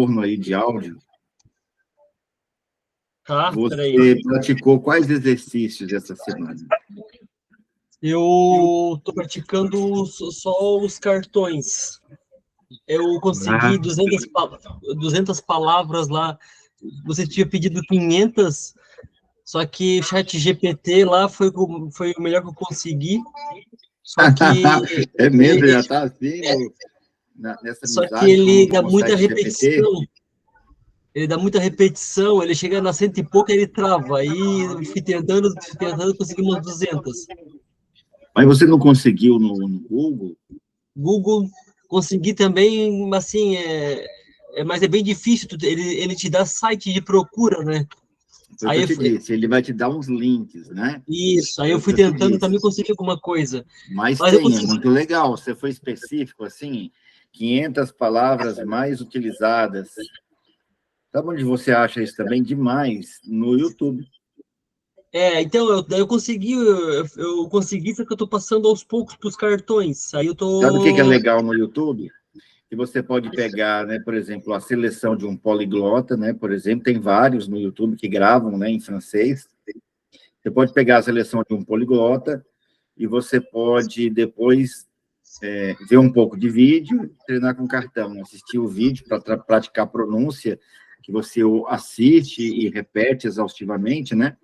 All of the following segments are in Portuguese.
retorno aí de áudio. Tá, peraí. Você praticou quais exercícios essa semana? Eu tô praticando só os cartões. Eu consegui 200 palavras lá. Você tinha pedido 500, só que o chat GPT lá foi o melhor que eu consegui. Só que É mesmo, já está assim nessa só que amizade ele dá com o muita chat GPT? repetição. Ele dá muita repetição, ele chega na cento e pouco, ele trava. Aí eu fui tentando conseguir umas 200. Mas você não conseguiu no Google? Google, consegui também, assim, mas é bem difícil, ele te dá site de procura, né? Foi o que Aí eu eu te fui, disse, ele vai te dar uns links, né? isso, aí Foi eu o que fui eu te tentando disse. também conseguir alguma coisa. Mas Mas eu tem, é consegui. muito legal. Você foi específico, assim, 500 palavras mais utilizadas. Sabe onde você acha isso também? Demais, no YouTube. Então, eu consegui, eu consegui, só que eu tô passando aos poucos pros cartões. Aí eu Sabe o que é tô. legal no YouTube? Que você pode pegar, né, por exemplo, a seleção de um poliglota, né, por exemplo, tem vários no YouTube que gravam, né, em francês. Você pode pegar a seleção de um poliglota e você pode depois ver um pouco de vídeo, treinar com cartão, assistir o vídeo para praticar a pronúncia, que você assiste e repete exaustivamente, né?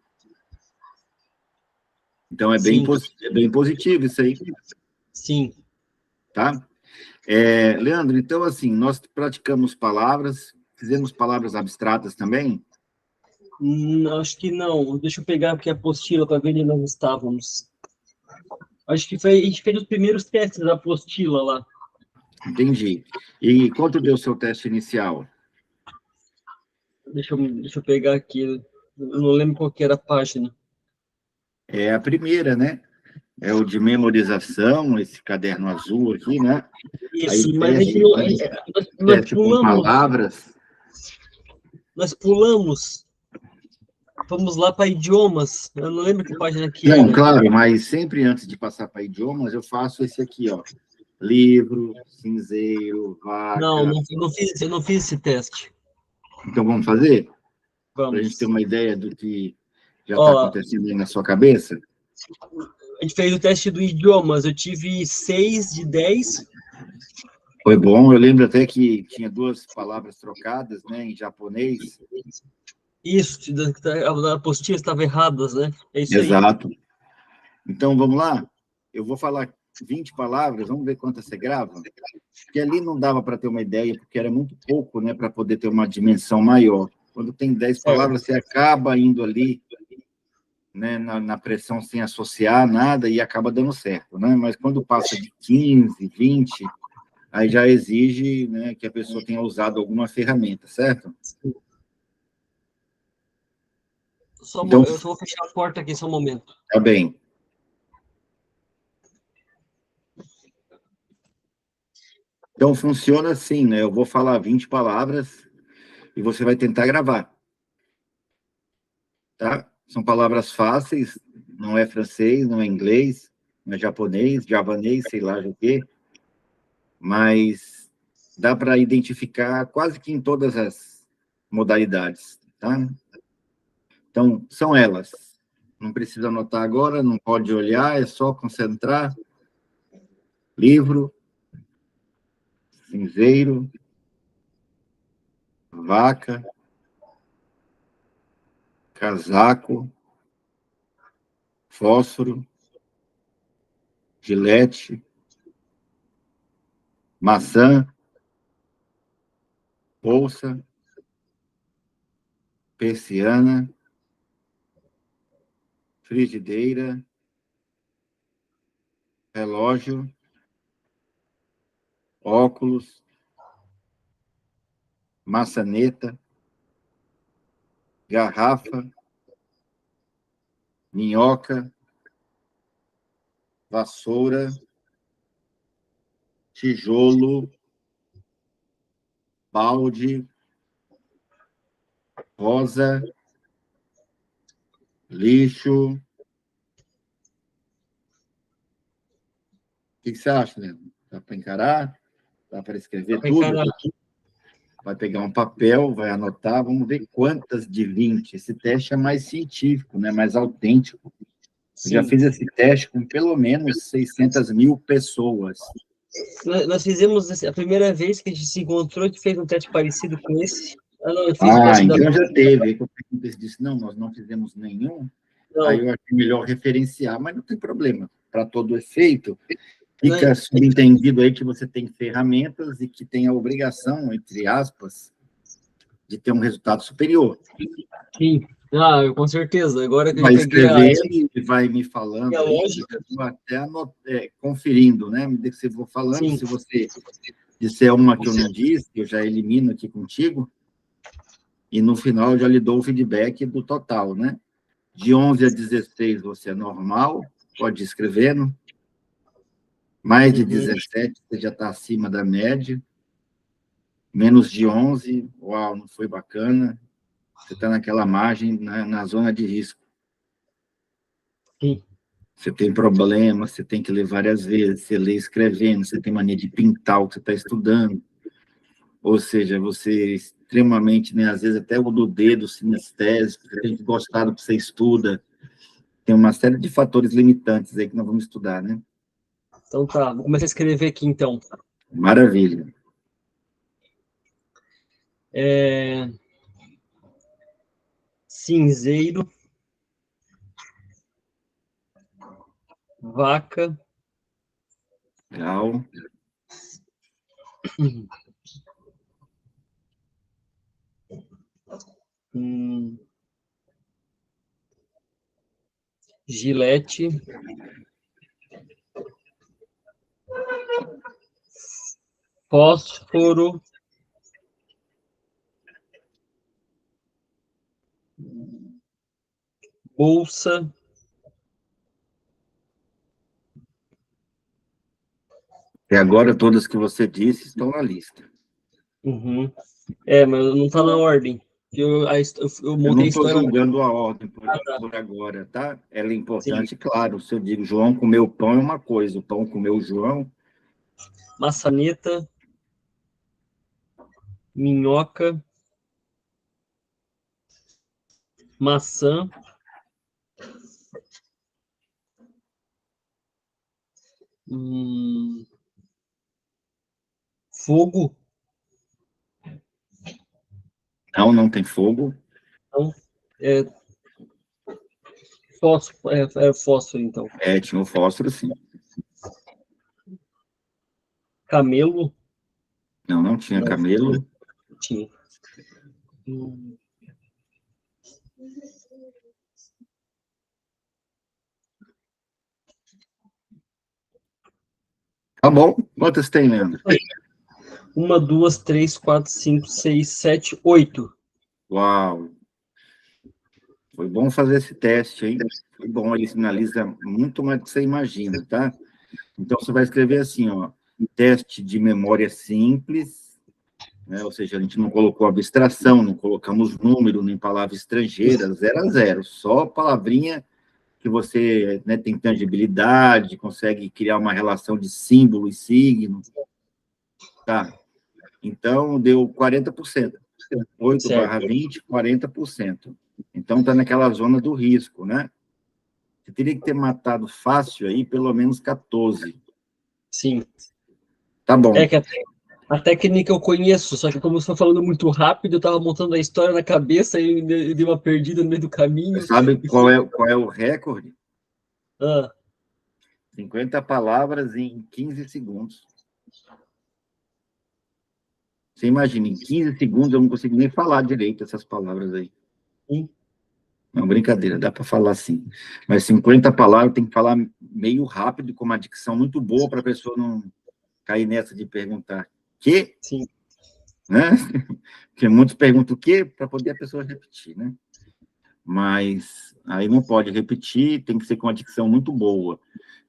Então, Sim, é bem positivo isso aí, sim. tá? Leandro, então, assim, nós praticamos palavras, fizemos palavras abstratas também. Acho que não. Deixa eu pegar aqui a apostila para ver onde nós estávamos. Acho que a gente fez os primeiros testes da apostila lá. Entendi. E quanto deu o seu teste inicial? Deixa eu pegar aqui. Eu não lembro qual que era a página. É a primeira, né? É o de memorização, esse caderno azul aqui, né? Aí Isso, mas a gente não, nós teste com pulamos. palavras. Nós pulamos. Fomos lá para idiomas. Eu não lembro que página que Não, era. claro, mas sempre antes de passar para idiomas, eu faço esse aqui, ó. Livro, cinzeiro, Não, vaca. eu não fiz esse teste. Então, vamos fazer? Para a gente ter Vamos. uma ideia do que já está Ó, acontecendo aí na sua cabeça? a gente fez o teste do idiomas. Eu tive 6 de 10. Foi bom, eu lembro até que tinha duas palavras trocadas, né, em japonês. Isso, a apostila estava erradas, né? É isso aí. Exato. Então, vamos lá? Eu vou falar 20 palavras, vamos ver quantas você grava? Porque ali não dava para ter uma ideia, porque era muito pouco, né, para poder ter uma dimensão maior. Quando tem 10 palavras, Certo. você acaba indo ali, né, na pressão sem associar nada e acaba dando certo, né? Mas quando passa de 15, 20, aí já exige, né, que a pessoa tenha usado alguma ferramenta, certo? Então, Eu só vou fechar a porta aqui só um momento. tá bem. Então, funciona assim, né? Eu vou falar 20 palavras e você vai tentar gravar, tá? São palavras fáceis, não é francês, não é inglês, não é javanês, sei lá o quê, mas dá para identificar quase que em todas as modalidades, tá? Então, são elas. Não precisa anotar agora, não pode olhar, é só concentrar. Livro, cinzeiro, vaca, casaco, fósforo, gilete, maçã, bolsa, persiana, frigideira, relógio, óculos, maçaneta, garrafa, minhoca, vassoura, tijolo, balde, rosa, lixo. O que você acha, Leandro? Dá para encarar? Dá para escrever tudo? vai pegar um papel, vai anotar, vamos ver quantas de 20. Esse teste é mais científico, né? Mais autêntico. Eu já Sim. fiz esse teste com pelo menos 600 mil pessoas. Nós fizemos a primeira vez que a gente se encontrou, a gente fez um teste parecido com esse. Ah, não, eu fiz o teste da... Então já teve. Aí que eu disse, não, nós não fizemos nenhum. Aí Não, eu achei melhor referenciar, mas não tem problema. Para todo efeito, não, fica subentendido aí que você tem ferramentas e que tem a obrigação, entre aspas, de ter um resultado superior. sim. Com certeza. Agora que eu Vai peguei escrevendo e vai me falando a aí, lógica, eu vou até conferindo, né? Se eu vou falando, sim. se você disser uma que eu não disse, eu já elimino aqui contigo, e no final eu já lhe dou o feedback do total, né? De 11 a 16 você é normal, pode ir escrevendo. Mais de 17 você já está acima da média. Menos de 11, uau, não foi bacana. Você está naquela margem, na zona de risco. Sim. Você tem problema, você tem que ler várias vezes, você lê escrevendo, você tem mania de pintar o que você está estudando. Ou seja, você extremamente, né, às vezes até o do dedo sinestésico, você tem que gostar do que você estuda. Tem uma série de fatores limitantes aí que nós vamos estudar, né? Então tá, vou começar a escrever aqui então. Maravilha. Cinzeiro, vaca, Legal. gilete, fósforo, bolsa, E agora todas que você disse estão na lista. mas não tá na ordem. Eu Eu montei não a estou história. julgando a ordem por agora, tá? Ela é importante, claro. Se eu digo João comeu pão é uma coisa, o pão comeu João. Maçaneta, minhoca, maçã, fogo, Não, não tem fogo. não, é, fósforo, fósforo, então. Tinha o fósforo, sim. Camelo, Não, não tinha não, camelo. tinha. Tá bom. Quantas tem, Leandro? 1, 2, 3, 4, 5, 6, 7, 8. Uau! Foi bom fazer esse teste, hein? Foi bom, ele sinaliza muito mais do que você imagina, tá? Então, você vai escrever assim, ó, teste de memória simples, né? Ou seja, a gente não colocou abstração, não colocamos número, nem palavra estrangeira, 0 a 0, só palavrinha que você, né, tem tangibilidade, consegue criar uma relação de símbolo e signo, tá? Então, deu 40%. 8/20, 40%. Então, está naquela zona do risco, né? Você teria que ter matado fácil aí pelo menos 14. Sim. Tá bom. Que a técnica eu conheço, só que como você está falando muito rápido, eu estava montando a história na cabeça e eu dei uma perdida no meio do caminho. Você sabe qual é o recorde? 50 palavras em 15 segundos. Você imagina, em 15 segundos eu não consigo nem falar direito essas palavras aí. Sim. Não, brincadeira, dá para falar assim. Mas 50 palavras tem que falar meio rápido, com uma dicção muito boa para a pessoa não cair nessa de perguntar que, Sim. né? Porque muitos perguntam o quê para poder a pessoa repetir, né? Mas aí não pode repetir, tem que ser com uma dicção muito boa.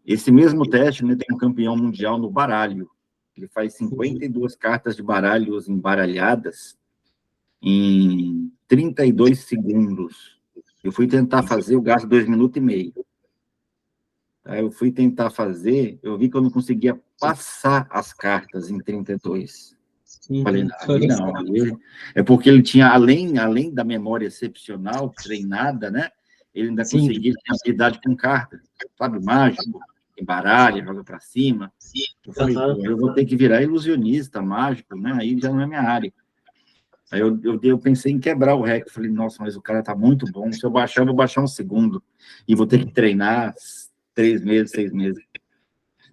Esse mesmo teste, né, tem um campeão mundial no baralho. Ele faz 52 cartas de baralhos embaralhadas em 32 segundos. Eu fui tentar fazer, eu gasto 2 minutos e meio. Aí eu fui tentar fazer, eu vi que eu não conseguia passar as cartas em 32. Falei, não, aí não. É porque ele tinha, além da memória excepcional, treinada, né? Ele ainda Sim. conseguia ter habilidade com carta, sabe? Mágico, embaralha, joga para cima. Eu falei, pô, eu vou ter que virar ilusionista, mágico, né? Aí já não é minha área. Aí eu pensei em quebrar o REC. Falei, nossa, mas o cara tá muito bom. Se eu baixar, eu vou baixar um segundo. E vou ter que treinar 3 meses, 6 meses.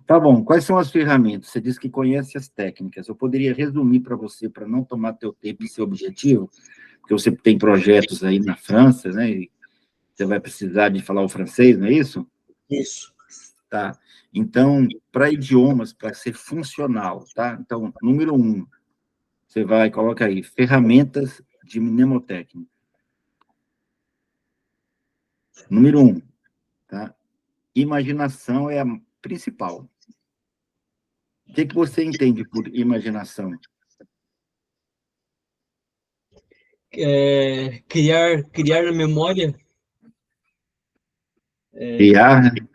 Tá bom, quais são as ferramentas? Você disse que conhece as técnicas. Eu poderia resumir para você, para não tomar teu tempo e seu objetivo, porque você tem projetos aí na França, né? E você vai precisar de falar o francês, não é isso? Isso. Tá. Então, para idiomas, para ser funcional, tá? Então, número 1, você vai, coloca aí, ferramentas de mnemotécnica. Número 1, tá? Imaginação é a principal. O que você entende por imaginação? Criar na memória.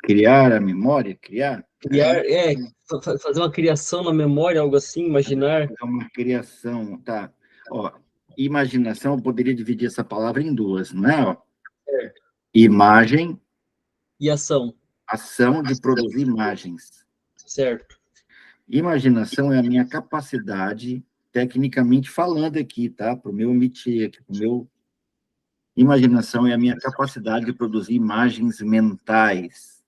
Criar a memória, criar? Fazer uma criação na memória, algo assim, imaginar. É uma criação, tá? Ó, imaginação, eu poderia dividir essa palavra em duas, não é? Ó, imagem, E ação. ação de produzir imagens. Certo. Imaginação é a minha capacidade, tecnicamente falando aqui, tá? Para o meu métier, para o meu... Imaginação é a minha capacidade de produzir imagens mentais,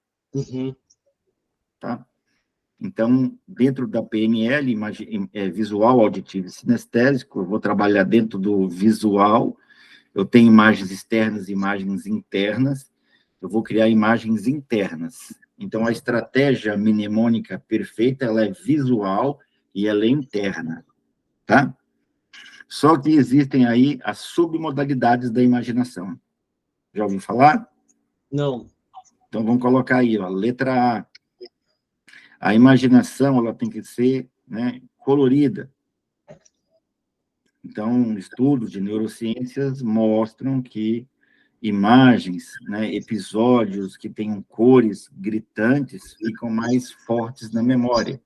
tá? Então, dentro da PNL, visual, auditivo e sinestésico, eu vou trabalhar dentro do visual, eu tenho imagens externas e imagens internas, eu vou criar imagens internas. Então, a estratégia mnemônica perfeita, ela é visual e ela é interna, tá? Só que existem aí as submodalidades da imaginação. Já ouviu falar? Não. Então, vamos colocar aí, ó, letra A. A imaginação, ela tem que ser, né, colorida. Então, estudos de neurociências mostram que imagens, né, episódios que tenham cores gritantes ficam mais fortes na memória.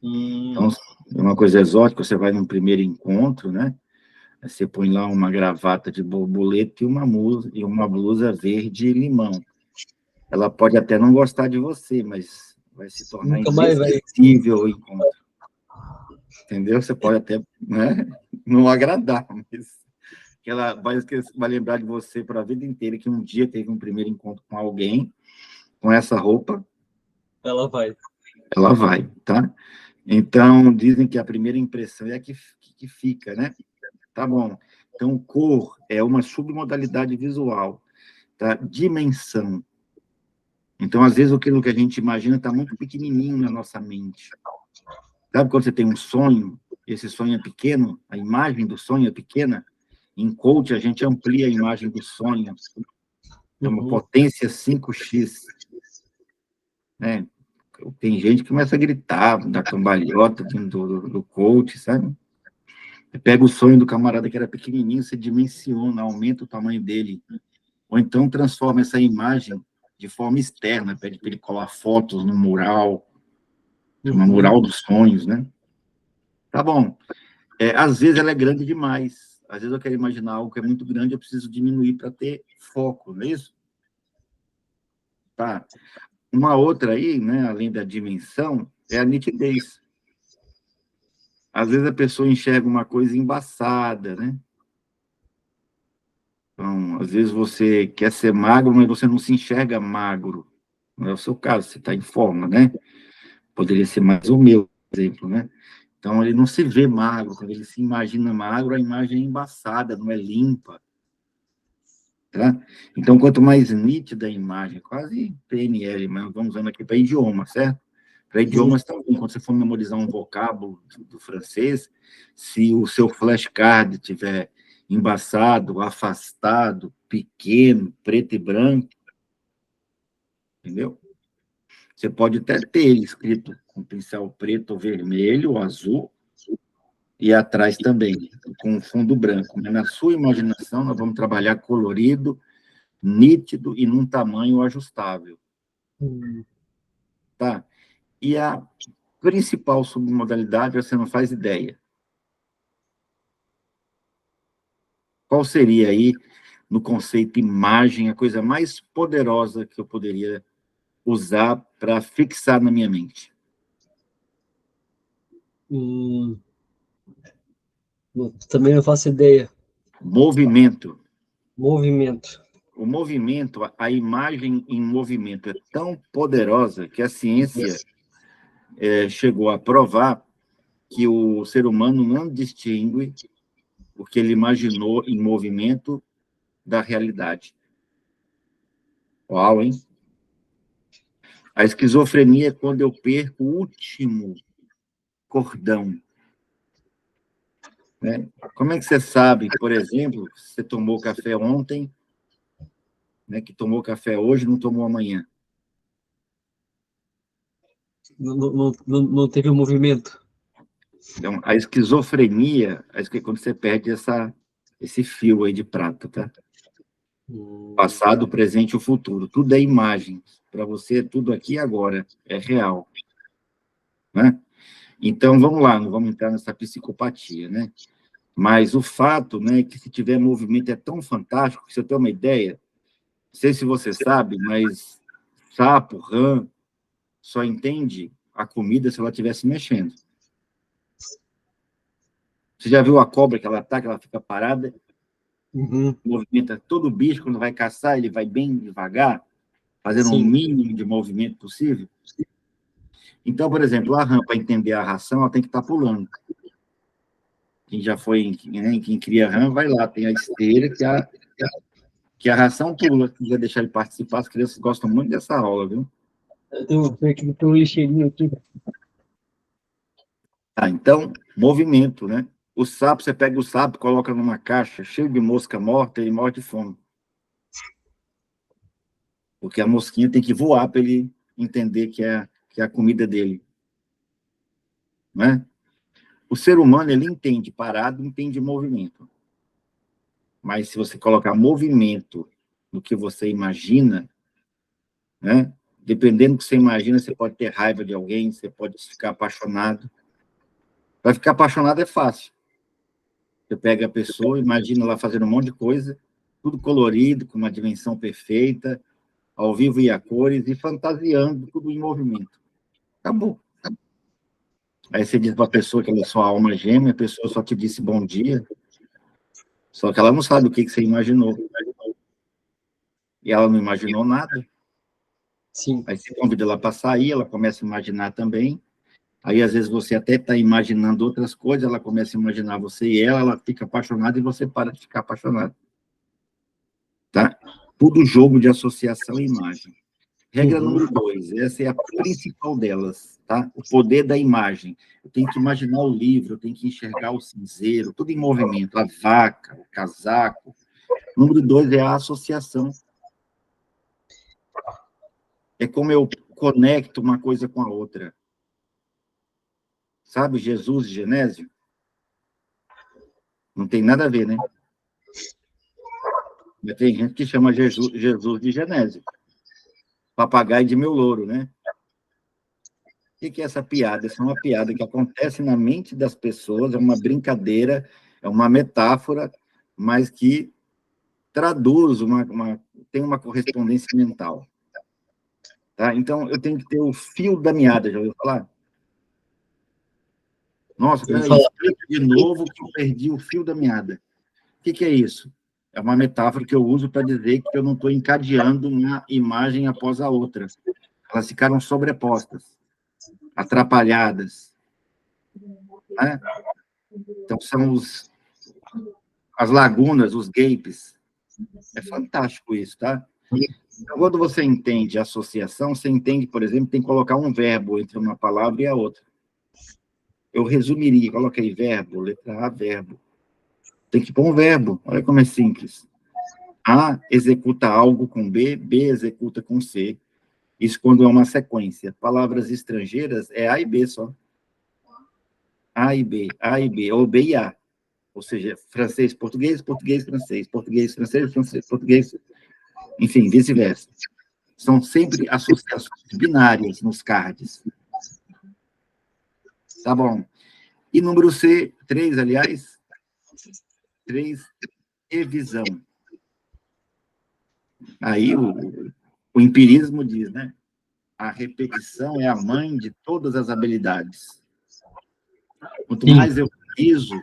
Então, é uma coisa exótica, você vai num primeiro encontro, né? Você põe lá uma gravata de borboleta e uma blusa verde limão. Ela pode até não gostar de você, mas vai se tornar inesquecível o encontro. Entendeu? Você pode até, né, não agradar, mas ela vai lembrar de você para a vida inteira, que um dia teve um primeiro encontro com alguém, com essa roupa. Ela vai. Ela vai, tá? Então, dizem que a primeira impressão é a que fica, né? Tá bom. Então, cor é uma submodalidade visual, tá? Dimensão. Então, às vezes, aquilo que a gente imagina está muito pequenininho na nossa mente. Sabe quando você tem um sonho, esse sonho é pequeno, a imagem do sonho é pequena? Em coach, a gente amplia a imagem do sonho. É uma potência 5x. Né? Tem gente que começa a gritar, dar cambalhota do coach, sabe? Você pega o sonho do camarada que era pequenininho, você dimensiona, aumenta o tamanho dele. Ou então transforma essa imagem de forma externa, pede para ele colar fotos no mural, chama mural dos sonhos, né? Tá bom. Às vezes ela é grande demais. Às vezes eu quero imaginar algo que é muito grande, eu preciso diminuir para ter foco, não é isso? Tá. Uma outra aí, né, além da dimensão, é a nitidez. Às vezes a pessoa enxerga uma coisa embaçada, né? Então, às vezes você quer ser magro, mas você não se enxerga magro. Não é o seu caso, você está em forma, né? Poderia ser mais o meu exemplo, né? Então, ele não se vê magro. Quando ele se imagina magro, a imagem é embaçada, não é limpa. Tá? Então, quanto mais nítida a imagem, quase PNL, mas vamos usando aqui para idioma, certo? Para idiomas também, quando você for memorizar um vocábulo do francês, se o seu flashcard tiver embaçado, afastado, pequeno, preto e branco, entendeu? Você pode até ter ele escrito com pincel preto ou vermelho ou azul, e atrás também, com fundo branco. Mas na sua imaginação, nós vamos trabalhar colorido, nítido e num tamanho ajustável. Tá? E a principal submodalidade, você não faz ideia. Qual seria aí, no conceito imagem, a coisa mais poderosa que eu poderia usar para fixar na minha mente? Também não faço ideia. Movimento. Movimento. O movimento, a imagem em movimento é tão poderosa que a ciência chegou a provar que o ser humano não distingue o que ele imaginou em movimento da realidade. Uau, hein? A esquizofrenia é quando eu perco o último cordão. Né? Como é que você sabe, por exemplo, se você tomou café ontem, né, que tomou café hoje não tomou amanhã? Não teve um movimento. Então, a esquizofrenia é quando você perde esse fio aí de prata, tá? Passado, presente e o futuro. Tudo é imagem. Para você, tudo aqui e agora. É real. Né? Então, vamos lá, não vamos entrar nessa psicopatia, né? Mas o fato, né, que se tiver movimento é tão fantástico, que você tem uma ideia, não sei se você sabe, mas sapo, rã, só entende a comida se ela estiver se mexendo. Você já viu a cobra que ela ataca, ela fica parada, movimenta todo bicho, quando vai caçar, ele vai bem devagar, fazendo o mínimo de movimento possível. Então, por exemplo, a rã, para entender a ração, ela tem que estar pulando. Quem já foi, né, quem cria rã, vai lá, tem a esteira que a ração pula. Se quiser deixar ele participar, as crianças gostam muito dessa aula, viu? Tem um lixeirinho aqui. Então, movimento, né? O sapo, você pega o sapo, coloca numa caixa cheio de mosca morta, ele morre de fome. Porque a mosquinha tem que voar para ele entender que é a comida dele. Né? O ser humano, ele entende parado, entende movimento. Mas se você colocar movimento no que você imagina, né? Dependendo do que você imagina, você pode ter raiva de alguém, você pode ficar apaixonado. Para ficar apaixonado é fácil. Você pega a pessoa, imagina ela fazendo um monte de coisa, tudo colorido, com uma dimensão perfeita, ao vivo e a cores, e fantasiando, tudo em movimento. Acabou. Aí você diz para a pessoa que ela é sua alma gêmea, a pessoa só te disse bom dia, só que ela não sabe o que você imaginou. E ela não imaginou nada. Sim. Aí você convida ela para sair, ela começa a imaginar também. Aí, às vezes, você até está imaginando outras coisas, ela começa a imaginar você e ela fica apaixonada e você para de ficar apaixonado. Tá? Tudo jogo de associação e imagem. Regra número 2, essa é a principal delas, tá? O poder da imagem. Eu tenho que imaginar o livro, eu tenho que enxergar o cinzeiro, tudo em movimento, a vaca, o casaco. Número 2 é a associação. É como eu conecto uma coisa com a outra. Sabe Jesus e Genésio? Não tem nada a ver, né? Mas tem gente que chama Jesus de Genésio. Papagaio de meu louro, né? O que é essa piada? Essa é uma piada que acontece na mente das pessoas, é uma brincadeira, é uma metáfora, mas que traduz, tem uma correspondência mental. Tá? Então, eu tenho que ter o fio da meada, já ouviu falar? Nossa, peraí, explica de novo que eu perdi o fio da meada. O que é isso? É uma metáfora que eu uso para dizer que eu não estou encadeando uma imagem após a outra. Elas ficaram sobrepostas, atrapalhadas. Né? Então, são as lagunas, os gapes. É fantástico isso, tá? Então, quando você entende associação, você entende, por exemplo, tem que colocar um verbo entre uma palavra e a outra. Eu resumiria, coloquei verbo, letra A, verbo. Tem que pôr um verbo, olha como é simples. A executa algo com B, B executa com C. Isso quando é uma sequência. Palavras estrangeiras é A e B só. A e B, ou B e A. Ou seja, francês, português, português, francês, português, francês, francês, português, enfim, vice-versa. São sempre associações binárias nos cards. Tá bom. E número C, 3, aliás, 3, revisão. Aí o empirismo diz, né? A repetição é a mãe de todas as habilidades. Quanto mais eu reviso,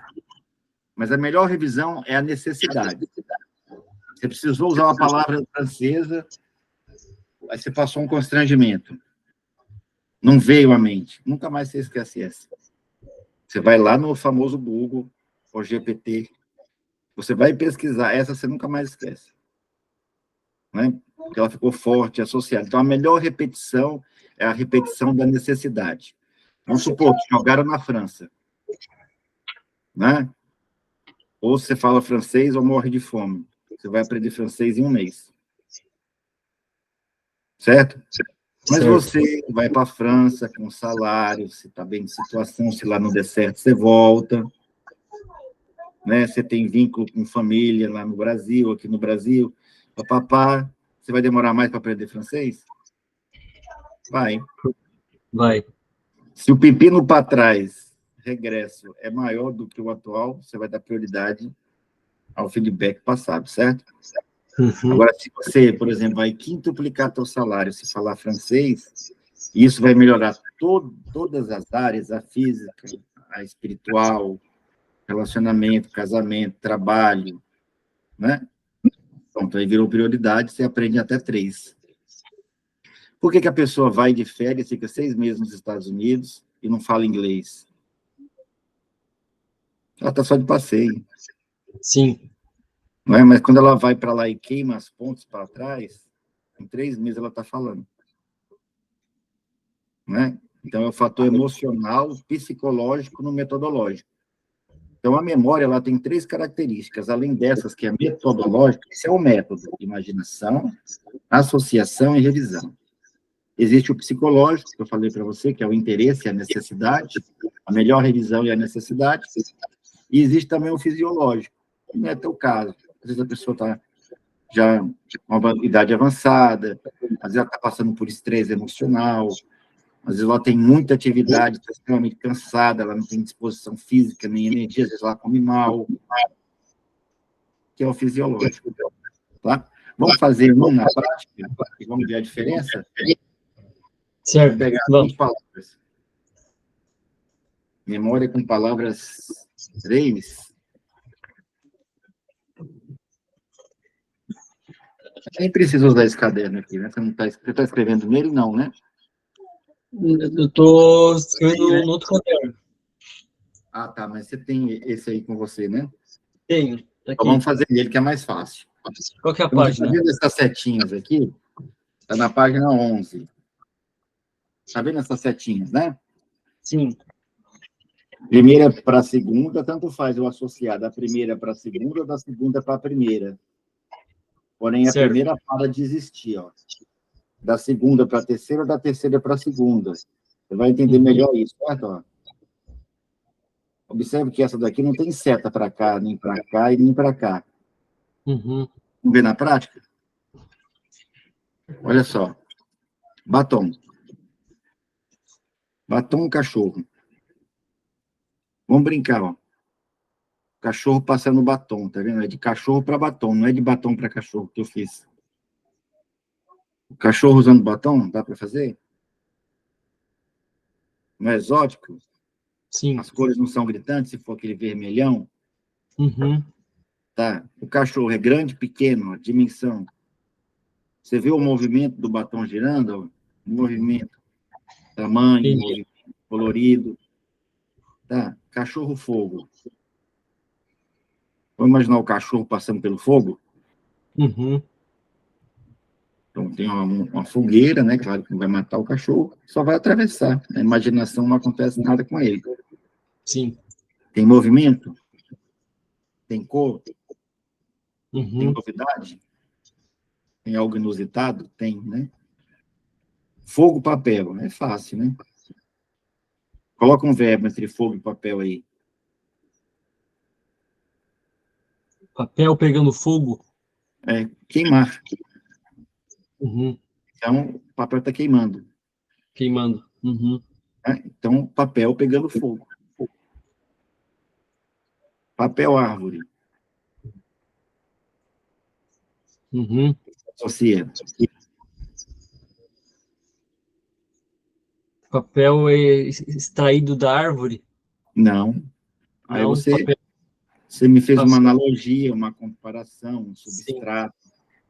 mas a melhor revisão é a necessidade. Você precisou usar uma palavra francesa, aí você passou um constrangimento. Não veio à mente. Nunca mais você esquece essa. Você vai lá no famoso Google, ou GPT, você vai pesquisar, essa você nunca mais esquece. Né? Porque ela ficou forte, associada. Então, a melhor repetição é a repetição da necessidade. Vamos supor que jogaram na França. Né? Ou você fala francês ou morre de fome. Você vai aprender francês em um mês. Certo? Mas você vai para a França com salário, se está bem de situação, se lá não der certo, você volta. Né? Você tem vínculo com família lá no Brasil, aqui no Brasil. Papapá, você vai demorar mais para aprender francês? Vai. Vai. Se o pepino para trás, regresso, é maior do que o atual, você vai dar prioridade ao feedback passado, certo? Uhum. Agora, se você, por exemplo, vai quintuplicar seu salário se falar francês, isso vai melhorar todas as áreas, a física, a espiritual, relacionamento, casamento, trabalho, né? Pronto, aí virou prioridade, você aprende até 3. Por que a pessoa vai de férias, fica 6 meses nos Estados Unidos e não fala inglês? Ela está só de passeio. Sim. Não é? Mas quando ela vai para lá e queima as pontes para trás, em 3 meses ela está falando. Né? Então, é o fator emocional, psicológico no metodológico. Então, a memória ela tem 3 características, além dessas, que é metodológica, esse é o método: imaginação, associação e revisão. Existe o psicológico, que eu falei para você, que é o interesse e a necessidade, a melhor revisão e a necessidade, e existe também o fisiológico, que não é teu caso. Às vezes a pessoa está já com uma idade avançada, às vezes ela está passando por estresse emocional, às vezes ela tem muita atividade, está extremamente cansada, ela não tem disposição física nem energia, às vezes ela come mal, que é o fisiológico. Tá? Vamos fazer um na prática e vamos ver a diferença? Certo. Vamos pegar Vamos. 20 palavras. Memória com palavras 3. Nem precisa usar esse caderno aqui, né? Você não está escrevendo nele, não, né? Eu estou escrevendo no outro caderno. Ah, tá, mas você tem esse aí com você, né? Tenho. Tá Então aqui. vamos fazer nele, que é mais fácil. Qual que é a Então, você está página? vendo essas setinhas aqui? Está na página 11. Está vendo essas setinhas, né? Sim. Primeira para a segunda, tanto faz eu associar da primeira para a segunda ou da segunda para a primeira. Porém, a Certo. primeira para de existir, ó. Da segunda para a terceira ou da terceira para a segunda. Você vai entender melhor isso, certo? Ó. Observe que essa daqui não tem seta para cá, nem para cá e nem para cá. Uhum. Vamos ver na prática? Olha só. Batom. Batom, cachorro. Vamos brincar, ó. Cachorro passando batom, tá vendo? É de cachorro para batom, não é de batom para cachorro que eu fiz. O cachorro usando batom, dá para fazer? Não é exótico? Sim. As cores não são gritantes, se for aquele vermelhão. Uhum. Tá? O cachorro é grande, pequeno, a dimensão. Você vê o movimento do batom girando? Ó, o movimento, tamanho, Entendi. movimento, colorido. Tá? Cachorro fogo. Vamos imaginar o cachorro passando pelo fogo? Uhum. Então, tem uma fogueira, né? Claro que não vai matar o cachorro, só vai atravessar. Na imaginação não acontece nada com ele. Sim. Tem movimento? Tem cor? Tem Uhum. novidade? Tem algo inusitado? Tem, né? Fogo, papel. É fácil, né? Coloca um verbo entre fogo e papel aí. Papel pegando fogo. É queimar. Uhum. Então, o papel está queimando. Queimando. Uhum. Né? Então, papel pegando fogo. Papel árvore. Uhum. Associa. Papel é extraído da árvore? Não. Aí Não, papel. você me fez uma Papel. analogia, uma comparação, um Sim. substrato.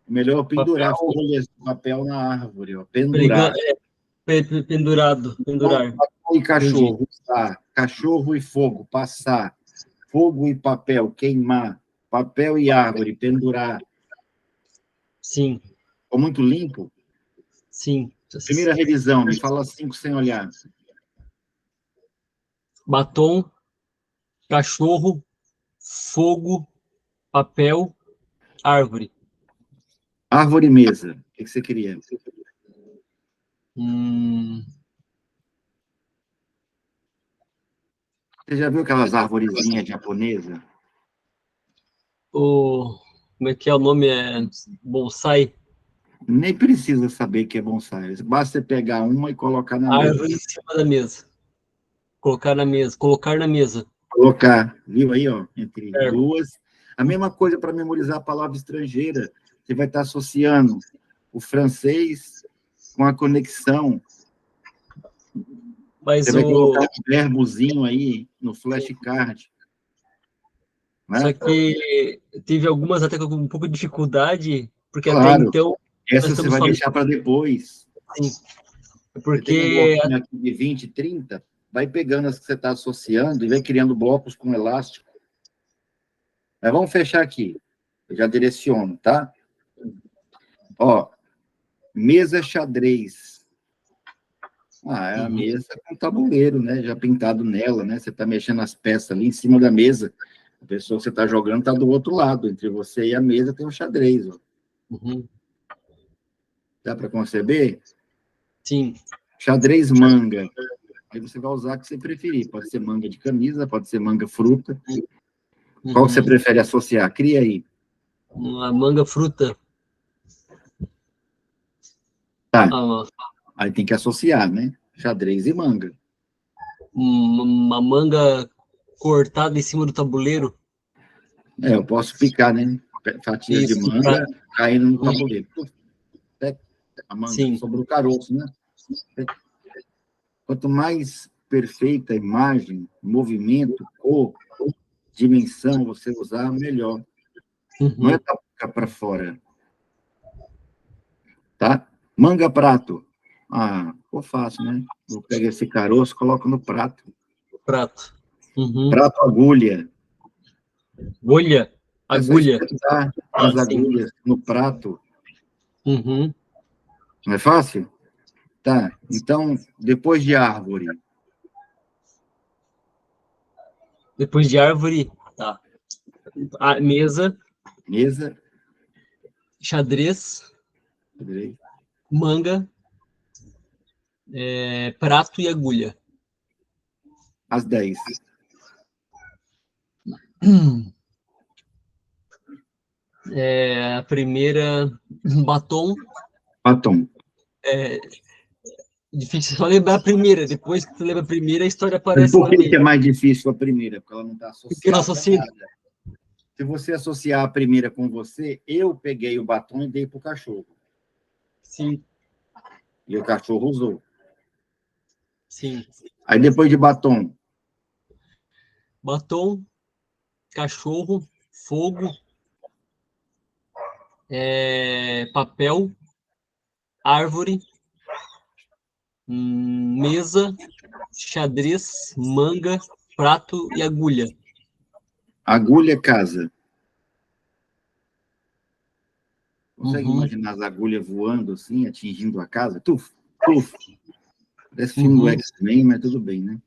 Melhor pendurar Papel folhas de papel na árvore, ó, pendurar. pendurado, pendurar. Papel e Entendi. cachorro, usar. Cachorro e fogo, passar. Fogo e papel, queimar. Papel e árvore, pendurar. Sim, Ficou muito limpo? sim. Primeira revisão, me fala 5 sem olhar. Batom, cachorro, fogo, papel, árvore. Árvore e mesa. O que você queria? Hum, Você já viu aquelas arvorezinhas japonesas? como é que é o nome? É bonsai? Nem precisa saber que é bonsai. Basta você pegar uma e colocar na mesa. Árvore em cima da mesa. Colocar na mesa. Colocar na mesa. Colocar, viu aí, ó, entre É. duas. A mesma coisa para memorizar a palavra estrangeira. Você vai estar associando o francês com a conexão. Mas Você vai colocar um verbozinho aí no flashcard. Só Né? que tive algumas até com um pouco de dificuldade, porque até Claro, então nós essa você estamos vai falando deixar para depois. assim, Você tem um porque bloquinho aqui de 20, 30, vai pegando as que você está associando e vai criando blocos com elástico. Mas vamos fechar aqui. Eu já direciono, tá? Ó, mesa xadrez. É a mesa com tabuleiro, né? Já pintado nela, né? Você está mexendo as peças ali em cima da mesa. A pessoa que você está jogando está do outro lado. Entre você e a mesa tem um xadrez. Ó. Uhum. Dá para conceber? Sim. Xadrez manga. Aí você vai usar o que você preferir. Pode ser manga de camisa, pode ser manga fruta. Qual que você prefere associar? Cria aí. Uma manga fruta. Tá. Ah, Aí tem que associar, né? Xadrez e manga. uma manga cortada em cima do tabuleiro. Eu posso picar, né? Fatias de Isso, manga caindo no tabuleiro. A manga, sim. sobrou o caroço, né? Quanto mais perfeita a imagem, movimento, cor, dimensão você usar, melhor. Não é da boca para fora. Tá? Manga prato. Ficou fácil, né? Eu pego esse caroço, coloco no prato. Prato. Uhum. Prato agulha. Agulha. É só Agulha. espetar as Sim. agulhas no prato. Uhum. Não é fácil? Tá. Então, depois de árvore. Depois de árvore, tá. A mesa, Mesa. xadrez, Xadrez. manga, prato e agulha. Às 10. A primeira, batom. Batom. Difícil só lembrar a primeira. Depois que tu lembra a primeira, a história Mas aparece por na que é mente. mais difícil a primeira? Porque ela não está Porque não associada a associa. nada. Se você associar a primeira com você, eu peguei o batom e dei para o cachorro. Sim, E o cachorro usou. sim. Aí depois de batom, Batom, cachorro, fogo, papel, árvore, mesa, xadrez, manga, prato e agulha. agulha casa. Consegue Uhum. imaginar as agulhas voando assim, atingindo a casa? Tuf, tuf. Parece filme do Uhum. X-Men, mas tudo bem, né?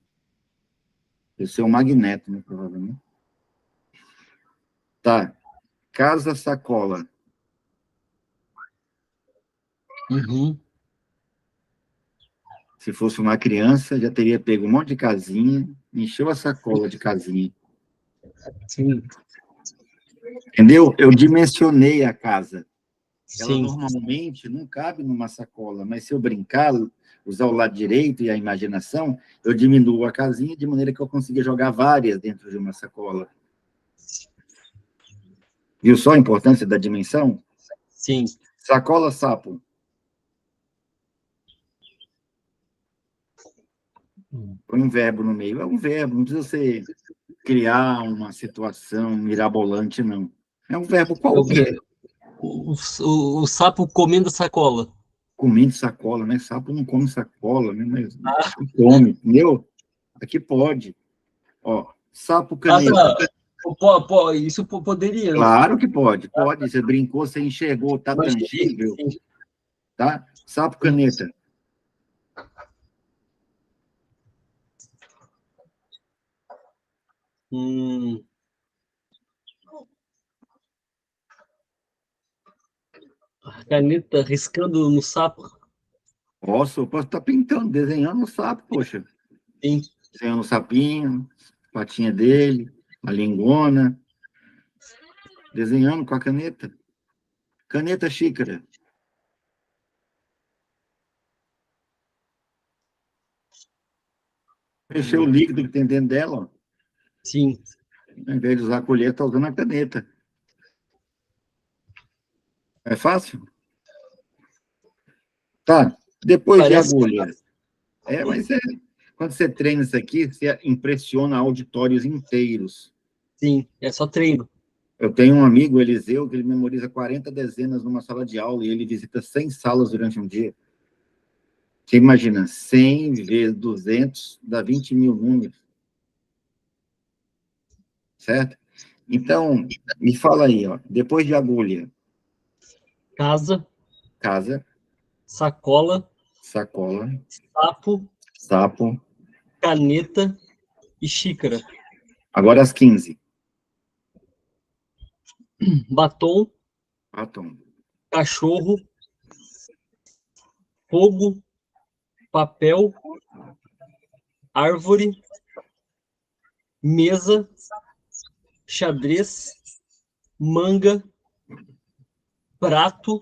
Esse é um magneto, né, provavelmente. Tá. Casa sacola. Uhum. Se fosse uma criança, já teria pego um monte de casinha, encheu a sacola de casinha. Sim, Entendeu? Eu dimensionei a casa. Ela sim. normalmente não cabe numa sacola, mas se eu brincar, usar o lado direito e a imaginação, eu diminuo a casinha de maneira que eu consiga jogar várias dentro de uma sacola. Viu só a importância da dimensão? Sim. Sacola, sapo. Põe um verbo no meio. É um verbo, não precisa ser criar uma situação mirabolante, não. É um verbo qualquer. O sapo comendo a sacola. Comendo sacola, né? Sapo não come sacola, né? Mas come, entendeu? Aqui pode. Ó, sapo caneta. Isso poderia. Claro que pode, pode. Você brincou, você enxergou, tá Imaginei, tangível, sim. tá? Sapo caneta. A caneta riscando no sapo. Posso estar pintando, desenhando o sapo, poxa. Sim. Desenhando o sapinho, patinha dele, a lingona. Desenhando com a caneta. Caneta xícara. Mexer o líquido que tem dentro dela, ó. Sim. Ao invés de usar a colher, está usando a caneta. É fácil? Tá. Depois de Parece. agulha. Mas quando você treina isso aqui, você impressiona auditórios inteiros. Sim, é só treino. Eu tenho um amigo, Eliseu, que ele memoriza 40 dezenas numa sala de aula e ele visita 100 salas durante um dia. Você imagina, 100 vezes 200 dá 20 mil números. Certo? Então, me fala aí, ó, depois de agulha. Casa. Casa. Sacola. Sacola. Sapo. Sapo. Caneta e xícara. Agora as 15. Batom. Batom. Cachorro. Fogo. Papel. Árvore. Mesa. Xadrez. Manga. Prato.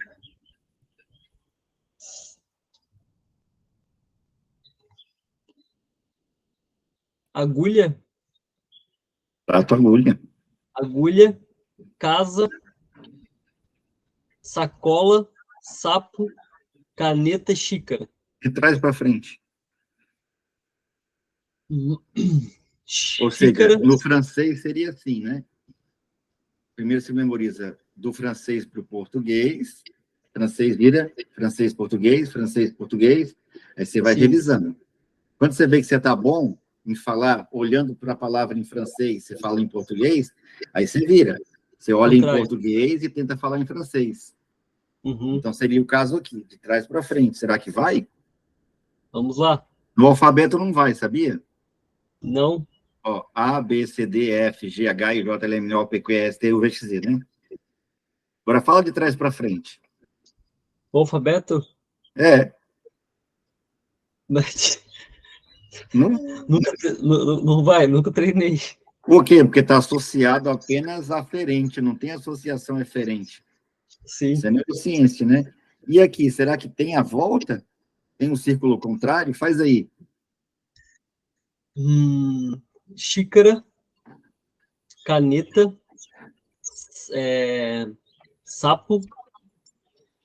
Agulha. Prato, agulha. Agulha. Casa. Sacola. Sapo. Caneta e xícara. De trás para frente. Ou seja, Xícara. no francês seria assim, né? Primeiro se memoriza do francês para o português, francês vira francês, português, aí você vai Sim. revisando. Quando você vê que você está bom em falar, olhando para a palavra em francês, você fala em português, aí você vira. Você olha em Contrário. português e tenta falar em francês. Uhum. Então, seria o caso aqui, de trás para frente. Será que vai? Vamos lá. No alfabeto não vai, sabia? Não. Ó, A, B, C, D, F, G, H, I, J, L, M, N, O, P, Q, R, S, T, U, V, X, Z, né? Agora fala de trás para frente. O alfabeto? É. Mas Não, não vai, nunca treinei. por quê? Porque está associado apenas a aferente, não tem associação eferente. Sim. Isso é neurociência, né? E aqui, será que tem a volta? Tem um círculo contrário? Faz aí. Xícara, caneta, sapo,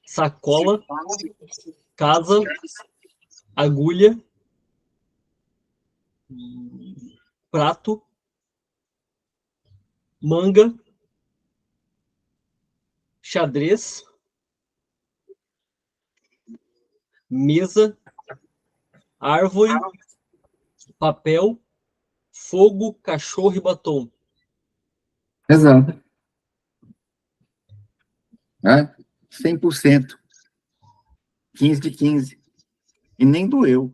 sacola, casa, agulha, prato, manga, xadrez, mesa, árvore, papel, fogo, cachorro e batom. Exato. Né? 100%. 15 de 15. E nem doeu.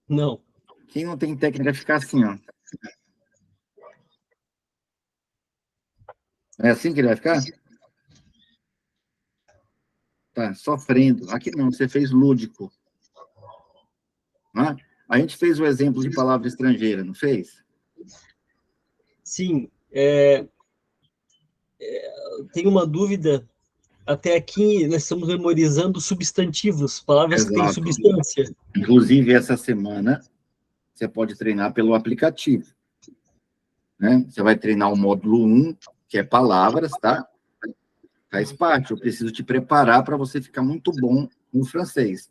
Não. Quem não tem técnica fica assim, ó. É assim que ele vai ficar? Tá, sofrendo. Aqui não, você fez lúdico. Né? A gente fez o exemplo de palavra estrangeira, não fez? Sim. Tenho uma dúvida. Até aqui nós estamos memorizando substantivos, palavras que têm Exato. substância. Inclusive, essa semana, você pode treinar pelo aplicativo. Né? Você vai treinar o módulo 1, que é palavras, tá? Faz parte, eu preciso te preparar para você ficar muito bom no francês.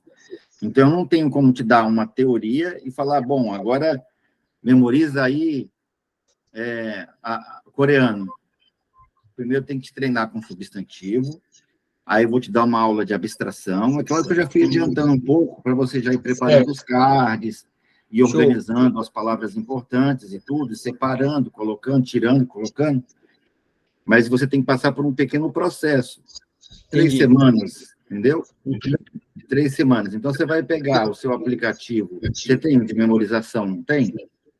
Então, eu não tenho como te dar uma teoria e falar, bom, agora memoriza aí coreano. Primeiro tem que te treinar com substantivo, aí eu vou te dar uma aula de abstração. É claro que eu já fui adiantando um pouco para você já ir preparando os cards, e organizando as palavras importantes e tudo, separando, colocando, tirando, colocando. Mas você tem que passar por um pequeno processo. 3 semanas, entendeu? 3 semanas. Então, você vai pegar o seu aplicativo. Você tem de memorização, não tem?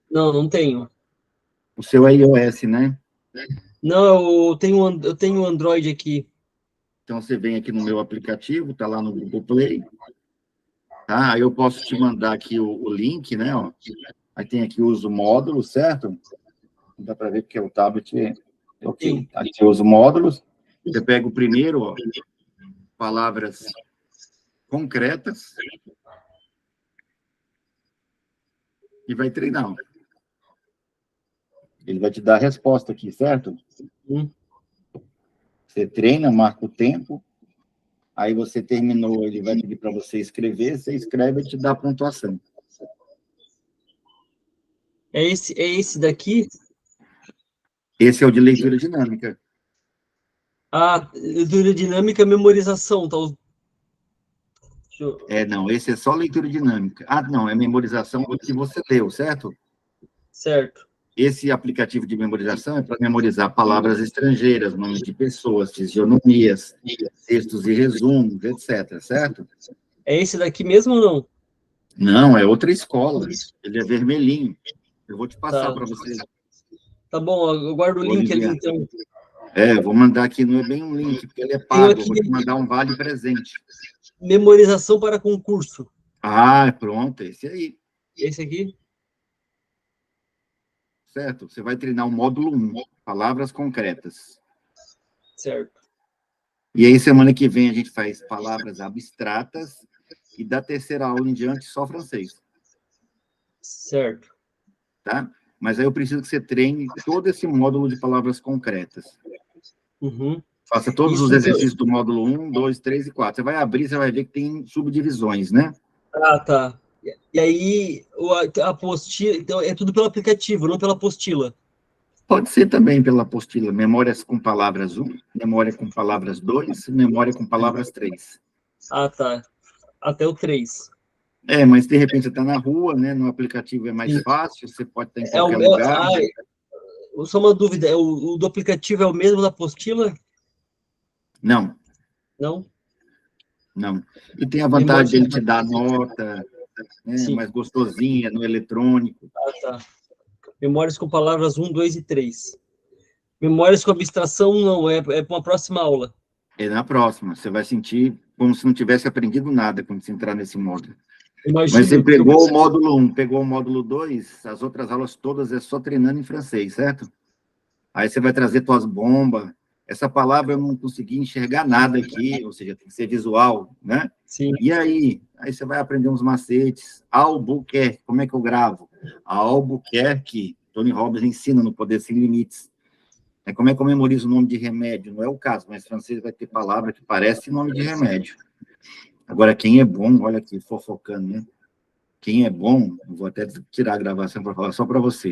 Não, não tenho. O seu é iOS, né? Não, eu tenho Android aqui. Então, você vem aqui no meu aplicativo, está lá no Google Play. Tá? Aí eu posso te mandar aqui o link, né? Ó. Aí tem aqui uso módulo, certo? Dá para ver porque o tablet é ok. Aqui eu uso módulos. Você pega o primeiro, ó, palavras concretas, e vai treinar. Ele vai te dar a resposta aqui, certo? Você treina, marca o tempo, aí você terminou, ele vai pedir para você escrever, você escreve e te dá a pontuação. É esse daqui? Esse é o de leitura dinâmica. Ah, leitura dinâmica, memorização, tá? Não, esse é só leitura dinâmica. Ah, não, é memorização do que você leu, certo? Certo. Esse aplicativo de memorização é para memorizar palavras estrangeiras, nomes de pessoas, fisionomias, textos e resumos, etc., certo? É esse daqui mesmo ou não? Não, é outra escola. Ele é vermelhinho. Eu vou te passar para você. Tá bom, eu guardo o link ali, então. Vou mandar aqui, não é bem um link, porque ele é pago, eu vou te mandar um vale presente. Memorização para concurso. Ah, pronto, esse aí. Esse aqui? Certo, você vai treinar o módulo 1, palavras concretas. Certo. E aí, semana que vem, a gente faz palavras abstratas, e da terceira aula em diante, só francês. Certo. Tá? Mas aí eu preciso que você treine todo esse módulo de palavras concretas. Faça todos os exercícios do módulo 1, 2, 3 e 4. Você vai abrir, você vai ver que tem subdivisões, né? Ah, tá. E aí, a apostila, então, é tudo pelo aplicativo, não pela apostila. Pode ser também pela apostila, memórias com palavras 1, memória com palavras 2, memória com palavras 3. Ah, tá. Até o 3. Mas de repente você está na rua, né? No aplicativo é mais fácil, você pode estar em qualquer lugar. Só uma dúvida, o do aplicativo é o mesmo da apostila? Não. Não? Não. E tem a vantagem dele te dar nota, né? Mais gostosinha no eletrônico. Ah, tá. Memórias com palavras 1, 2 e 3. Memórias com abstração, não, é para uma próxima aula. É na próxima, você vai sentir como se não tivesse aprendido nada quando você entrar nesse módulo. Mas você pegou o módulo 1, pegou o módulo 2, as outras aulas todas é só treinando em francês, certo? Aí você vai trazer tuas bombas. Essa palavra eu não consegui enxergar nada aqui, ou seja, tem que ser visual, né? Sim. E aí você vai aprender uns macetes. Albuquerque, como é que eu gravo? Albuquerque, Tony Robbins ensina no Poder Sem Limites. Como é que eu memorizo o nome de remédio? Não é o caso, mas francês vai ter palavra que parece nome de remédio. Agora, quem é bom, olha aqui, fofocando, né? Quem é bom, vou até tirar a gravação para falar só para você.